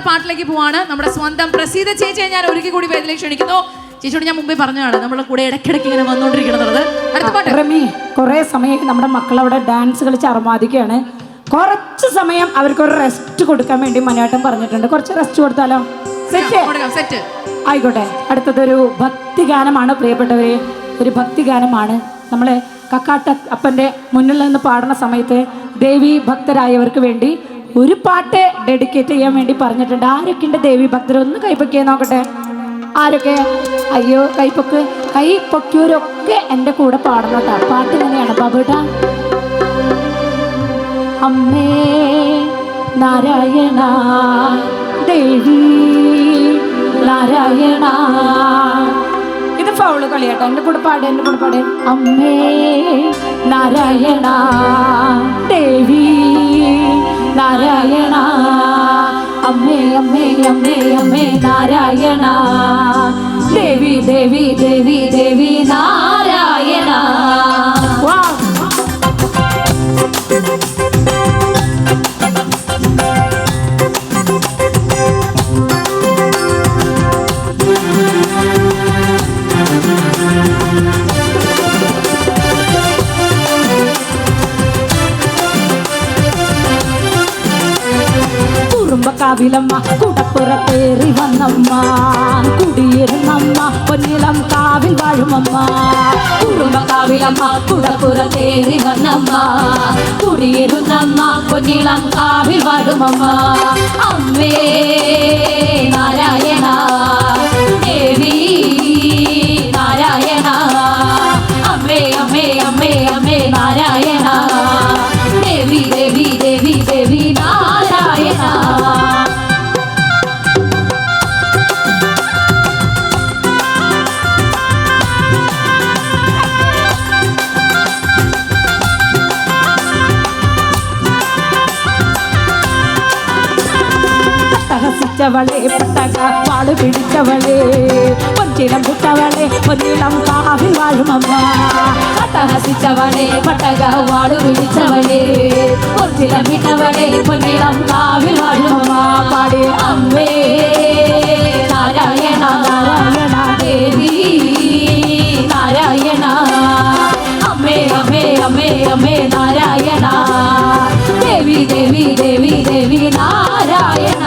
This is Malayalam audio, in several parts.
പാട്ടിലേക്ക് പോവാണ്. നമ്മുടെ സ്വന്തം പ്രസീത ചേച്ചിയെ ഞാൻ ഒരിക്കൽ കൂടി വേദിയിലേക്ക് ക്ഷണിക്കുന്നു. ചേച്ചിയോട് ഞാൻ മുമ്പേ പറഞ്ഞതാണ് നമ്മുടെ കൂടെ ഇടയ്ക്കിടയ്ക്ക് ഇങ്ങനെ വന്നുകൊണ്ടിരിക്കുന്നത്. അടുത്ത പാട്ട് റമി, കുറെ സമയം നമ്മുടെ മക്കൾ അവിടെ ഡാൻസ് കളിച്ച് അർമാദിക്കുകയാണ്. കുറച്ച് സമയം അവർക്കൊരു റെസ്റ്റ് കൊടുക്കാൻ വേണ്ടി മനുവേട്ടൻ പറഞ്ഞിട്ടുണ്ട്. കുറച്ച് റെസ്റ്റ് കൊടുത്താലോ? സെറ്റ് ആയിക്കോട്ടെ. അടുത്തതൊരു ഭക്തിഗാനമാണ് പ്രിയപ്പെട്ടവരെ. ഒരു ഭക്തിഗാനമാണ്. നമ്മളെ കക്കാട്ട അപ്പൻ്റെ മുന്നിൽ നിന്ന് പാടുന്ന സമയത്ത് ദേവി ഭക്തരായവർക്ക് വേണ്ടി ഒരു പാട്ട് ഡെഡിക്കേറ്റ് ചെയ്യാൻ വേണ്ടി പറഞ്ഞിട്ടുണ്ട്. ആരൊക്കെ ഉണ്ട് ദേവി ഭക്തർ? ഒന്ന് കൈപ്പൊക്കിയാൽ നോക്കട്ടെ. ആരൊക്കെ? അയ്യോ, കൈ പൊക്കിയവരൊക്കെ എൻ്റെ കൂടെ പാടണം കേട്ടോ. പാട്ട് തന്നെയാണ് ബാബുട്ടാ. അമ്മേ നാരായണ, ദേവി നാരായണ. ഇത് ഫൗള് കളിയാട്ടോ. എൻ്റെ കൂടെ പാട്. അമ്മേ നാരായണ, ദേവി നാരായണ. അമ്മേ അമ്മേ അമ്മേ അമ്മേ നാരായണ, ദേവി ദേവി ദേവി ദേവി നാരായണ. കുറുമ്പക്കാവിലമ്മ കുടപ്പുറത്തേറി വന്നമ്മ, കുടിയിരുന്നമ്മ പൊന്നിളം കാവിൽ വാഴുമമ്മ. കുറുമ്പക്കാവിലമ്മ കുടപ്പുറത്തേറി വന്നമ്മ, കുടിയിരുന്നമ്മ പൊന്നിളം കാവിൽ വാഴുമമ്മ. അമ്മേ നാരായണ, ദേവി നാരായണ. അമ്മേ അമ്മേ അമ്മേ അമ്മേ നാരായണ, ദേവി ദേവി ദേവി ദേവി നാരായണ. ഹസിച്ചവളെ പട്ടക വാള് പിടിച്ചവളെ, പൊഞ്ചിലം പുട്ടവളെ പൊന്നിളം കാവിൽ വാഴുമമ്മ. ഹസിച്ചവളെ പട്ടക വാള് പിടിച്ചവളെ, പൊഞ്ചിലം വിട്ടവളെ പൊന്നിളം കാവിൽ വാഴുമമ്മ. പാടി അമ്മേ നാരായണ നാരായണ, ദേവി നാരായണ. അമ്മേ അമ്മേ അമ്മേ അമ്മേ നാരായണ, ദേവി ദേവി ദേവി ദേവി നാരായണ.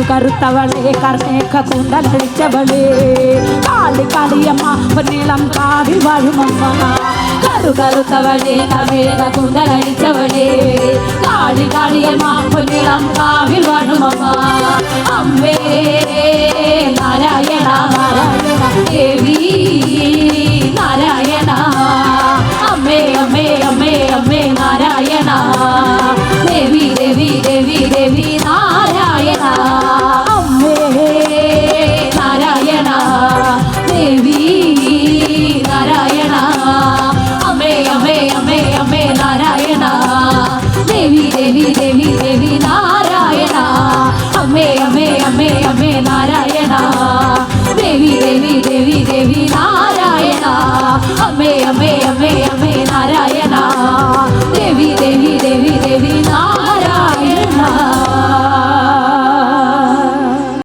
കറുത്തവളെ കർണേക്ക കൂന്തലഴിച്ചവളെ, കാളിയമ്മ പൊന്നിളം കാവിൽ വാഴുമമ്മ. കറുത്തവളെ കർണേക്ക കൂന്തലഴിച്ചവളെ, കാളിയമ്മ പൊന്നിളം കാവിൽ വാഴുമമ്മ. അമ്മേ നാരായണ,